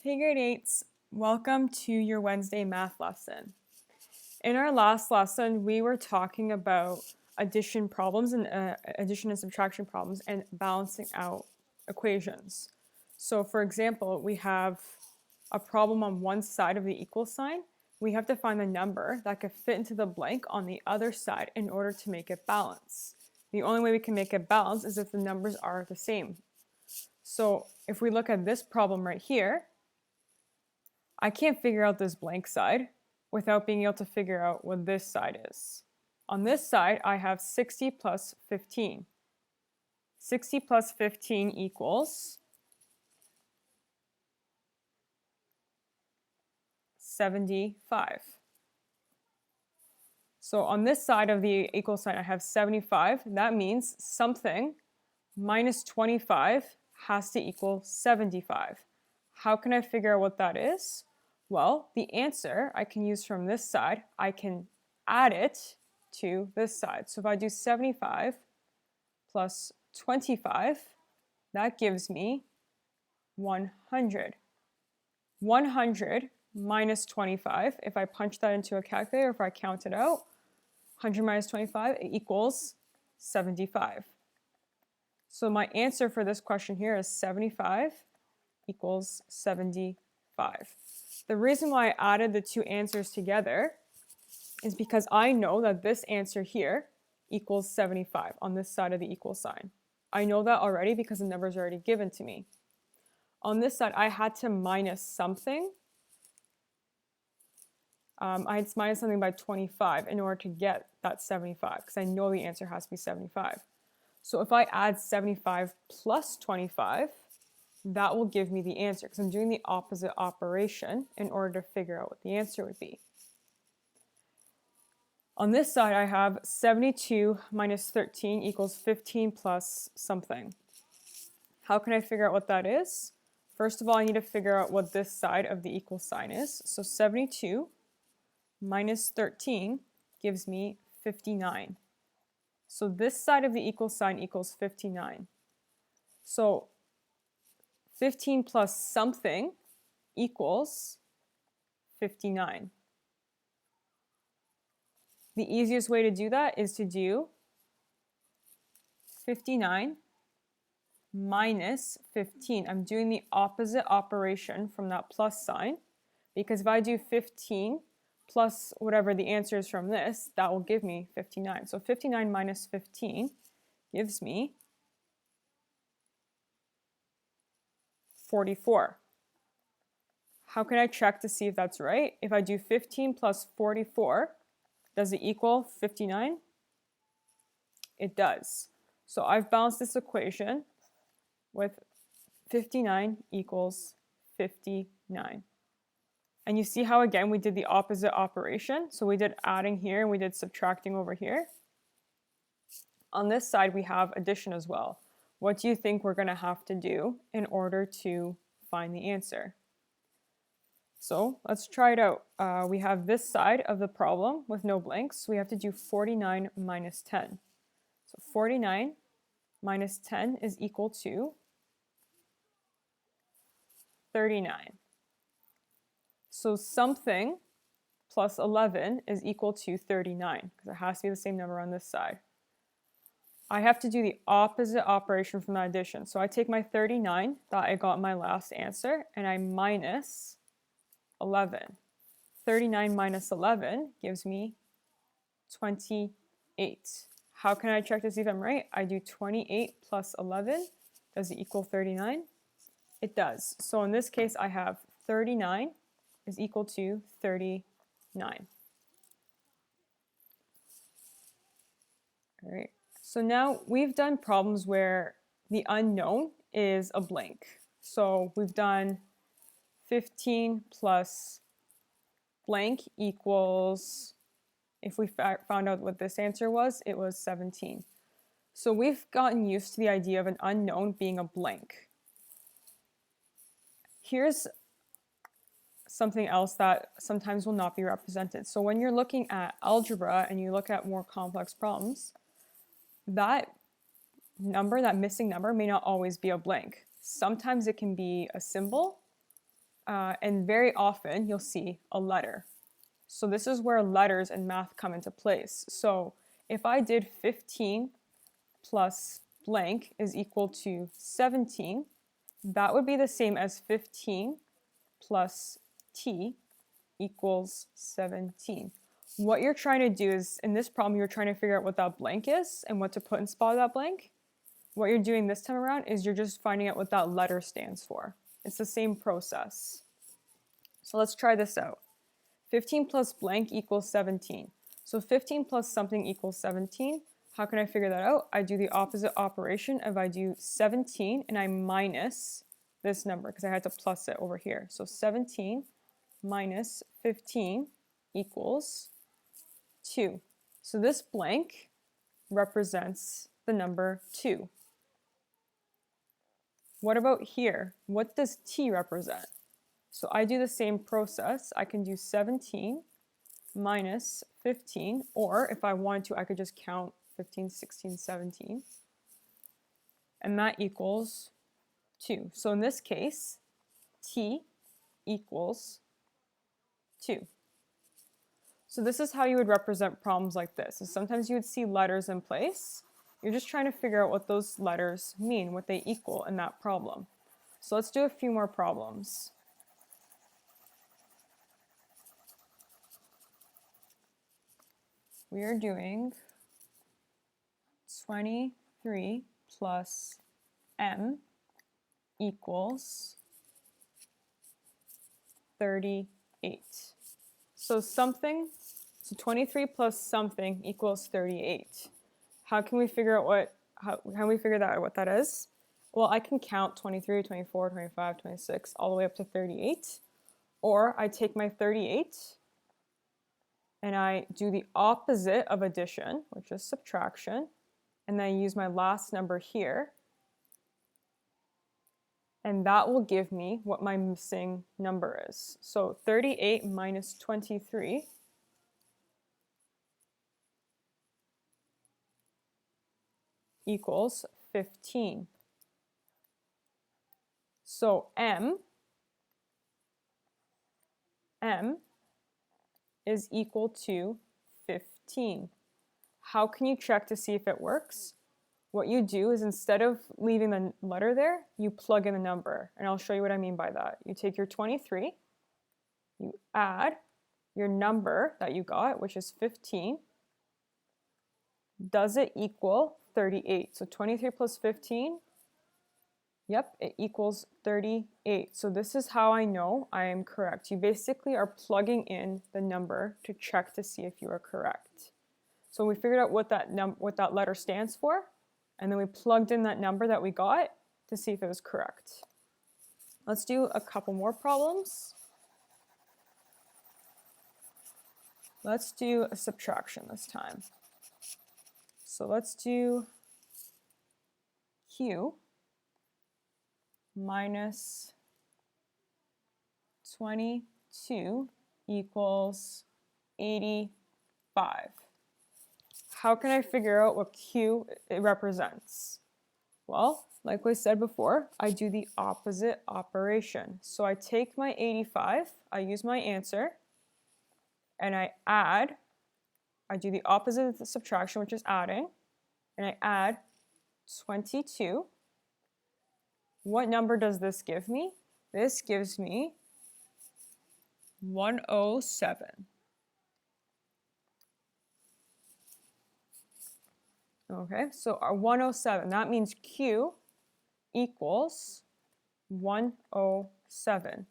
Hey grade 8s, welcome to your Wednesday math lesson. In our last lesson, we were talking about addition problems and addition and subtraction problems and balancing out equations. So for example, we have a problem on one side of the equal sign. We have to find the number that could fit into the blank on the other side in order to make it balance. The only way we can make it balance is if the numbers are the same. So if we look at this problem right here, I can't figure out this blank side without being able to figure out what this side is. On this side, I have 60 plus 15. 60 plus 15 equals 75. So on this side of the equal sign, I have 75. That means something minus 25 has to equal 75. How can I figure out what that is? Well, the answer I can use from this side, I can add it to this side. So if I do 75 plus 25, that gives me 100. 100 minus 25, if I punch that into a calculator, if I count it out, 100 minus 25 equals 75. So my answer for this question here is 75 equals 75. The reason why I added the two answers together is because I know that this answer here equals 75 on this side of the equal sign. I know that already because the number is already given to me. On this side, I had to minus something. I had to minus something by 25 in order to get that 75 because I know the answer has to be 75. So if I add 75 plus 25, that will give me the answer because I'm doing the opposite operation in order to figure out what the answer would be. On this side, I have 72 minus 13 equals 15 plus something. How can I figure out what that is? First of all, I need to figure out what this side of the equal sign is. So 72 minus 13 gives me 59. So this side of the equal sign equals 59. So 15 plus something equals 59. The easiest way to do that is to do 59 minus 15. I'm doing the opposite operation from that plus sign because if I do 15 plus whatever the answer is from this, that will give me 59. So 59 minus 15 gives me 44. How can I check to see if that's right? If I do 15 plus 44, does it equal 59? It does. So I've balanced this equation with 59 equals 59. And you see how, again, we did the opposite operation. So we did adding here and we did subtracting over here. On this side, we have addition as well. What do you think we're going to have to do in order to find the answer? So let's try it out. We have this side of the problem with no blanks. We have to do 49 minus 10. So 49 minus 10 is equal to 39. So something plus 11 is equal to 39 because it has to be the same number on this side. I have to do the opposite operation from that addition. So I take my 39 that I got my last answer and I minus 11. 39 minus 11 gives me 28. How can I check to see if I'm right? I do 28 plus 11. Does it equal 39? It does. So in this case, I have 39 is equal to 39. All right. So now we've done problems where the unknown is a blank. So we've done 15 plus blank equals, if we found out what this answer was, it was 17. So we've gotten used to the idea of an unknown being a blank. Here's something else that sometimes will not be represented. So when you're looking at algebra and you look at more complex problems, that number, that missing number, may not always be a blank. Sometimes it can be a symbol, and very often you'll see a letter. So this is where letters in math come into place. So if I did 15 plus blank is equal to 17, that would be the same as 15 plus t equals 17. What you're trying to do is, in this problem, you're trying to figure out what that blank is and what to put in spot of that blank. What you're doing this time around is you're just finding out what that letter stands for. It's the same process. So let's try this out. 15 plus blank equals 17. So 15 plus something equals 17. How can I figure that out? I do the opposite operation if I do 17 and I minus this number because I had to plus it over here. So 17 minus 15 equals 2. So this blank represents the number 2. What about here? What does t represent? So I do the same process. I can do 17 minus 15, or if I wanted to, I could just count 15, 16, 17. And that equals 2. So in this case, t equals 2. So this is how you would represent problems like this. So sometimes you would see letters in place. You're just trying to figure out what those letters mean, what they equal in that problem. So let's do a few more problems. We are doing 23 plus m equals 38. So 23 plus something equals 38. How can we figure out what that is? Well, I can count 23, 24, 25, 26, all the way up to 38. Or I take my 38 and I do the opposite of addition, which is subtraction, and then I use my last number here, and that will give me what my missing number is. So 38 minus 23 equals 15. So m is equal to 15. How can you check to see if it works? What you do is instead of leaving the letter there, you plug in the number. And I'll show you what I mean by that. You take your 23, you add your number that you got, which is 15. Does it equal 38? So 23 plus 15, yep, it equals 38. So this is how I know I am correct. You basically are plugging in the number to check to see if you are correct. So we figured out what that letter stands for, and then we plugged in that number that we got to see if it was correct. Let's do a couple more problems. Let's do a subtraction this time. So let's do q minus 22 equals 85. How can I figure out what q it represents? Well, like we said before, I do the opposite operation. So I take my 85, I use my answer, and I do the opposite of the subtraction, which is adding, and I add 22. What number does this give me? This gives me 107. Okay, so our 107, that means Q equals 107.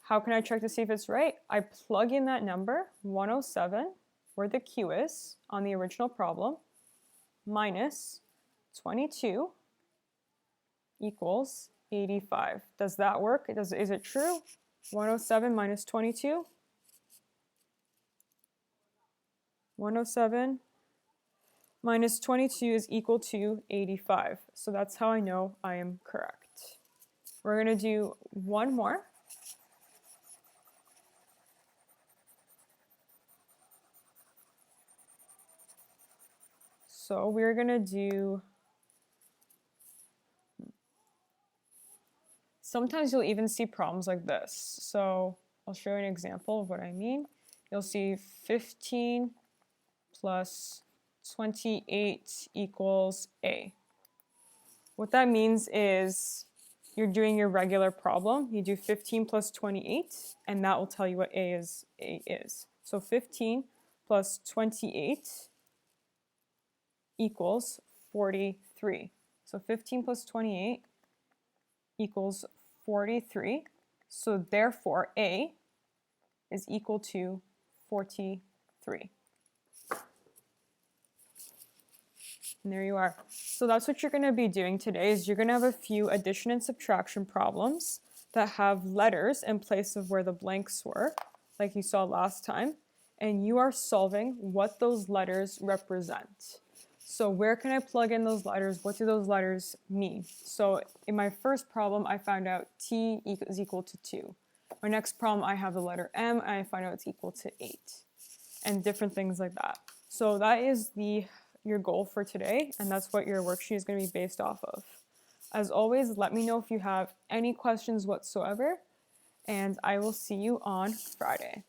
How can I check to see if it's right? I plug in that number, 107, where the Q is on the original problem, minus 22 equals 85. Does that work? Is it true? 107 minus 22? 107 minus 22 is equal to 85. So that's how I know I am correct. We're going to do one more. So we're going to do Sometimes you'll even see problems like this. So I'll show you an example of what I mean. You'll see 15 plus 28 equals A. What that means is you're doing your regular problem. You do 15 plus 28, and that will tell you what A is. So 15 plus 28 equals 43. So 15 plus 28 equals 43. So therefore, A is equal to 43. And there you are. So that's what you're going to be doing today, is you're going to have a few addition and subtraction problems that have letters in place of where the blanks were, like you saw last time. And you are solving what those letters represent. So where can I plug in those letters? What do those letters mean? So in my first problem, I found out T is equal to 2. My next problem, I have the letter M, and I find out it's equal to 8. And different things like that. So that is your goal for today, and that's what your worksheet is going to be based off of. As always, let me know if you have any questions whatsoever, and I will see you on Friday.